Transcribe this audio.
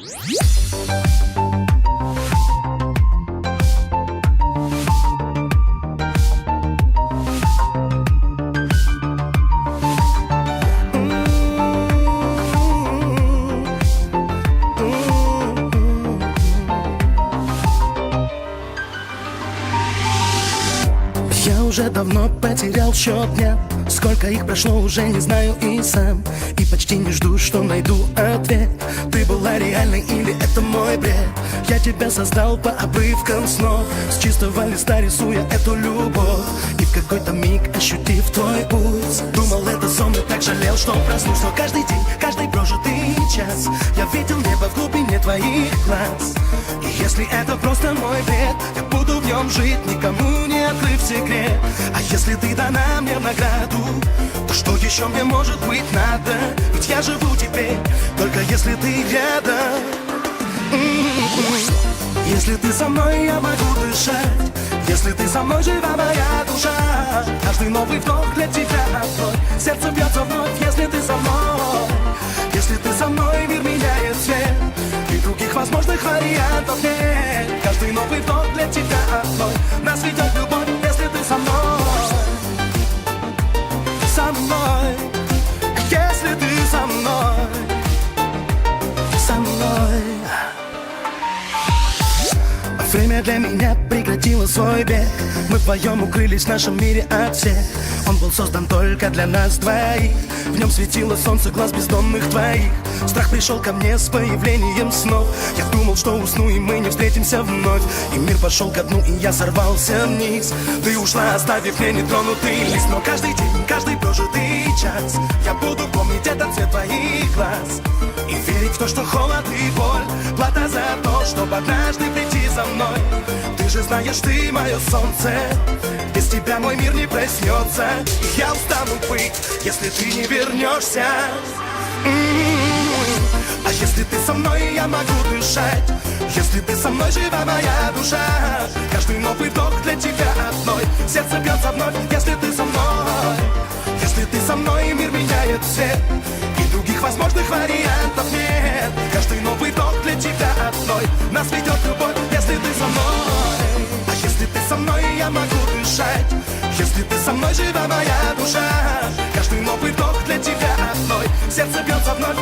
Я уже давно потерял счет дня, сколько их прошло, уже не знаю и сам. И почти не жду, что найду ответ. Ты была реальной или это мой бред? Я тебя создал по обрывкам снов, с чистого листа рисуя эту любовь. И в какой-то миг, ощутив твой пульс, думал, это сон, и так жалел, что проснулся. Но каждый день, каждый прожитый час я видел небо в глубине твоих глаз. И если это просто мой бред, я буду в нем жить, никому не открыв секрет. А если ты дана мне в награду, то что еще мне может быть надо? Ведь я живу теперь, только если ты рядом. Если ты со мной, я могу дышать. Если ты со мной, жива моя душа. Каждый новый вдох для тебя открой. Сердце бьется вновь, если ты со мной. Если ты со мной, мир меняет цвет, и других возможных вариантов нет. Каждый новый вдох для тебя открой. Нас ведет любовь, если ты со мной. Со мной. Если ты со мной. Со мной. Время для меня прекратило свой бег. Мы вдвоем укрылись в нашем мире от всех. Он был создан только для нас двоих. В нем светило солнце глаз бездонных твоих. Страх пришел ко мне с появлением снов. Я думал, что усну и мы не встретимся вновь. И мир пошел ко дну, и я сорвался вниз. Ты ушла, оставив мне нетронутый лист. Но каждый день, каждый прожитый час я буду помнить этот цвет твоих глаз. И верить в то, что холод и боль плата за то, чтобы однажды прийти за мной. Ты же знаешь, ты мое солнце. Без тебя мой мир не проснется. И я устану быть, если ты не вернешься. А если ты со мной, я могу дышать. Если ты со мной, жива моя душа. Каждый новый вдох для тебя одной. Сердце бьется вновь, если ты со мной. Если ты со мной, мир меняет цвет, и других возможных вариантов нет. Каждый новый вдох для тебя одной. Нас ведет любовь, если ты со мной. А если ты со мной, я могу дышать. Если ты со мной, жива моя душа. Каждый новый вдох для тебя одной. Сердце бьется вновь,